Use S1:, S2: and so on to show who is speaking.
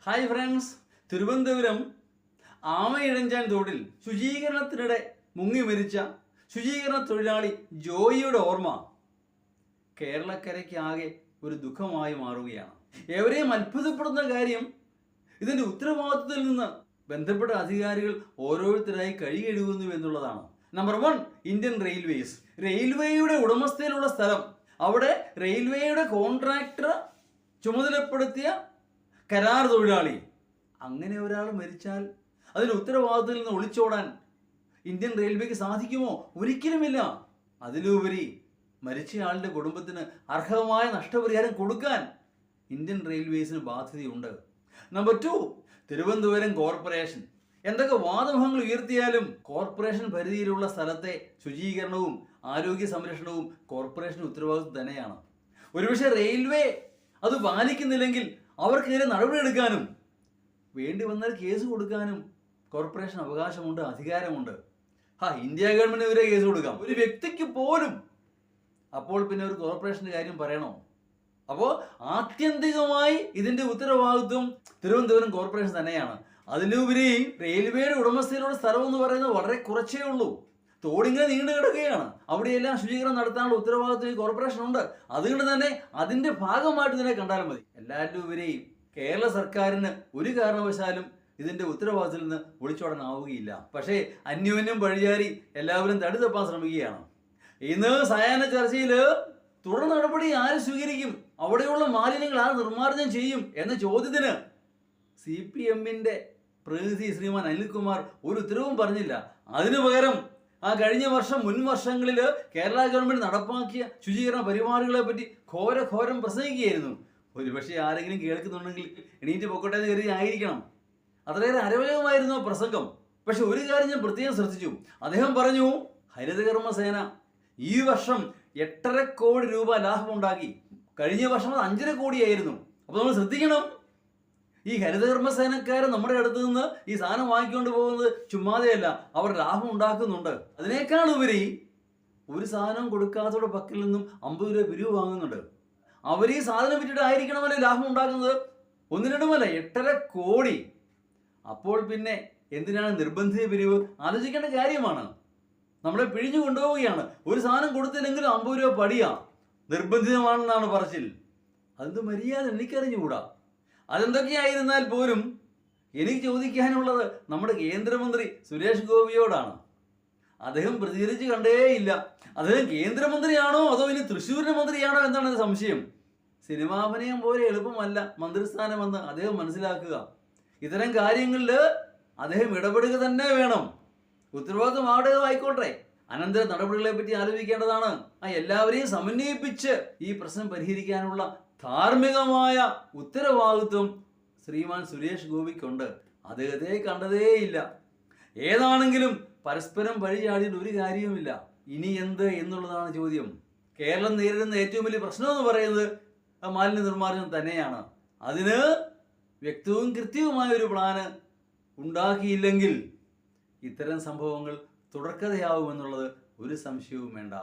S1: Hi friends, Thiruvananthapuram Amayizhanjan തോടിൽ ശുചീകരണത്തിനിടെ മുങ്ങി മരിച്ച ശുചീകരണ തൊഴിലാളി ജോയിയുടെ ഓർമ്മ കേരളക്കരയ്ക്കാകെ ഒരു ദുഃഖമായി മാറുകയാണ്. ഏവരെയും അത്ഭുതപ്പെടുന്ന കാര്യം ഇതിൻ്റെ ഉത്തരവാദിത്തത്തിൽ നിന്ന് ബന്ധപ്പെട്ട അധികാരികൾ ഓരോരുത്തരായി കഴുകിയെഴുകുന്നു എന്നുള്ളതാണ്. Number 1, Indian railways. റെയിൽവേയുടെ ഉടമസ്ഥയിലുള്ള സ്ഥലം, അവിടെ റെയിൽവേയുടെ കോൺട്രാക്ടർ ചുമതലപ്പെടുത്തിയ കരാർ തൊഴിലാളി. അങ്ങനെ ഒരാൾ മരിച്ചാൽ അതിന് ഉത്തരവാദിത്തത്തിൽ നിന്ന് ഒളിച്ചോടാൻ ഇന്ത്യൻ റെയിൽവേക്ക് സാധിക്കുമോ? ഒരിക്കലുമില്ല. അതിലുപരി മരിച്ചയാളുടെ കുടുംബത്തിന് അർഹമായ നഷ്ടപരിഹാരം കൊടുക്കാൻ ഇന്ത്യൻ റെയിൽവേസിന് ബാധ്യതയുണ്ട്. Number 2, Thiruvananthapuram corporation. എന്തൊക്കെ വാദമുഖങ്ങൾ ഉയർത്തിയാലും കോർപ്പറേഷൻ പരിധിയിലുള്ള സ്ഥലത്തെ ശുചീകരണവും ആരോഗ്യ സംരക്ഷണവും കോർപ്പറേഷന് ഉത്തരവാദിത്വം തന്നെയാണ്. ഒരുപക്ഷെ റെയിൽവേ അത് പാലിക്കുന്നില്ലെങ്കിൽ അവർക്കെതിരെ നടപടിയെടുക്കാനും വേണ്ടി വന്നാൽ കേസ് കൊടുക്കാനും കോർപ്പറേഷൻ അവകാശമുണ്ട്, അധികാരമുണ്ട്. ഇന്ത്യ ഗവൺമെന്റിനെതിരെ കേസ് കൊടുക്കാം, ഒരു വ്യക്തിക്ക് പോലും. അപ്പോൾ പിന്നെ ഒരു കോർപ്പറേഷന്റെ കാര്യം പറയണോ? അപ്പോൾ ആത്യന്തികമായി ഇതിന്റെ ഉത്തരവാദിത്വം തിരുവനന്തപുരം കോർപ്പറേഷൻ തന്നെയാണ്. അതിലുപരി റെയിൽവേയുടെ ഉടമസ്ഥയിലുള്ള സ്ഥലം എന്ന് പറയുന്നത് വളരെ കുറച്ചേ ഉള്ളൂ. തോടിങ്ങനെ നീണ്ടു കിടക്കുകയാണ്. അവിടെയെല്ലാം ശുചീകരണം നടത്താനുള്ള ഉത്തരവാദിത്വം ഈ കോർപ്പറേഷനുണ്ട്. അതുകൊണ്ട് തന്നെ അതിന്റെ ഭാഗമായിട്ട് ഇതിനെ കണ്ടാലും മതി. എല്ലാവരും ഉപരി കേരള സർക്കാരിന് ഒരു കാരണവശാലും ഇതിന്റെ ഉത്തരവാദിത്തത്തിൽ നിന്ന് ഒളിച്ചോടാനാവുകയില്ല. പക്ഷേ അന്യോന്യം പഴിചാരി എല്ലാവരും തടി തപ്പാൻ ശ്രമിക്കുകയാണ്. ഇന്ന് സായാഹ്ന ചർച്ചയിൽ തുടർ നടപടി ആര് സ്വീകരിക്കും, അവിടെയുള്ള മാലിന്യങ്ങൾ ആര് നിർമ്മാർജ്ജനം ചെയ്യും എന്ന ചോദ്യത്തിന് CPMന്റെ പ്രതിനിധി ശ്രീമാൻ അനിൽകുമാർ ഒരു ഉത്തരവും പറഞ്ഞില്ല. അതിനു പകരം കഴിഞ്ഞ വർഷം മുൻ വർഷങ്ങളിൽ കേരള ഗവൺമെന്റ് നടപ്പാക്കിയ ശുചീകരണ പരിപാടികളെ പറ്റി ഘോരം പ്രസംഗിക്കുകയായിരുന്നു. ഒരുപക്ഷെ ആരെങ്കിലും കേൾക്കുന്നുണ്ടെങ്കിൽ എണീറ്റ് പൊക്കോട്ടെ എന്ന് കരുതി ആയിരിക്കണം. അത്രയേറെ അരവചകമായിരുന്നു പ്രസംഗം. പക്ഷെ ഒരു കാര്യം ഞാൻ പ്രത്യേകം ശ്രദ്ധിച്ചു. അദ്ദേഹം പറഞ്ഞു, ഹരിതകർമ്മസേന ഈ വർഷം 8.5 കോടി രൂപ ലാഭമുണ്ടാക്കി. കഴിഞ്ഞ വർഷം അത് 5.5 കോടിയായിരുന്നു. അപ്പോൾ നമ്മൾ ശ്രദ്ധിക്കണം, ഈ ഹരിതകർമ്മസേനക്കാർ നമ്മുടെ അടുത്ത് നിന്ന് ഈ സാധനം വാങ്ങിക്കൊണ്ട് പോകുന്നത് ചുമ്മാതെയല്ല, അവർ ലാഭം ഉണ്ടാക്കുന്നുണ്ട്. അതിനേക്കാൾ ഉപരി ഒരു സാധനം കൊടുക്കാത്തവരുടെ പക്കൽ നിന്നും 50 രൂപ പിരിവ് വാങ്ങുന്നുണ്ട്. അവർ ഈ സാധനം വിറ്റിട്ടായിരിക്കണമല്ലോ ലാഭം ഉണ്ടാക്കുന്നത്. 1-2 8.5 കോടി. അപ്പോൾ പിന്നെ എന്തിനാണ് നിർബന്ധിത പിരിവ്? ആലോചിക്കേണ്ട കാര്യമാണ്. നമ്മളെ പിഴിഞ്ഞു കൊണ്ടുപോവുകയാണ്. ഒരു സാധനം കൊടുത്തില്ലെങ്കിലും 50 രൂപ പടിയാ, നിർബന്ധിതമാണെന്നാണ് പറച്ചിൽ. അതെന്ത് മര്യാദ എനിക്കറിഞ്ഞുകൂടാ. അതെന്തൊക്കെയായിരുന്നാൽ പോലും എനിക്ക് ചോദിക്കാനുള്ളത് നമ്മുടെ കേന്ദ്രമന്ത്രി സുരേഷ് ഗോപിയോടാണ്. അദ്ദേഹം പ്രതികരിച്ച് കണ്ടേയില്ല. അദ്ദേഹം കേന്ദ്രമന്ത്രിയാണോ അതോ ഇനി തൃശ്ശൂരിന്റെ മന്ത്രിയാണോ എന്നാണ് എൻ്റെ സംശയം. സിനിമാഭിനയം പോലെ എളുപ്പമല്ല മന്ത്രിസ്ഥാനമെന്ന് അദ്ദേഹം മനസ്സിലാക്കുക. ഇത്തരം കാര്യങ്ങളിൽ അദ്ദേഹം ഇടപെടുക തന്നെ വേണം. ഉത്തരവാദിത്വം ആയിക്കോട്ടെ, അനന്തര നടപടികളെ പറ്റി ആലോചിക്കേണ്ടതാണ്. എല്ലാവരെയും സമന്വയിപ്പിച്ച് ഈ പ്രശ്നം പരിഹരിക്കാനുള്ള ധാർമ്മികമായ ഉത്തരവാദിത്വം ശ്രീമാൻ സുരേഷ് ഗോപിക്കുണ്ട്. അദ്ദേഹത്തെ കണ്ടതേയില്ല. ഏതാണെങ്കിലും പരസ്പരം പഴിചാടിയിട്ട് ഒരു കാര്യവുമില്ല. ഇനി എന്ത് എന്നുള്ളതാണ് ചോദ്യം. കേരളം നേരിടുന്ന ഏറ്റവും വലിയ പ്രശ്നം എന്ന് പറയുന്നത് മാലിന്യ നിർമ്മാർജ്ജനം തന്നെയാണ്. അതിന് വ്യക്തവും കൃത്യവുമായ ഒരു പ്ലാന് ഉണ്ടാക്കിയില്ലെങ്കിൽ ഇത്തരം സംഭവങ്ങൾ തുടർക്കഥയാവുമെന്നുള്ളത് ഒരു സംശയവും വേണ്ട.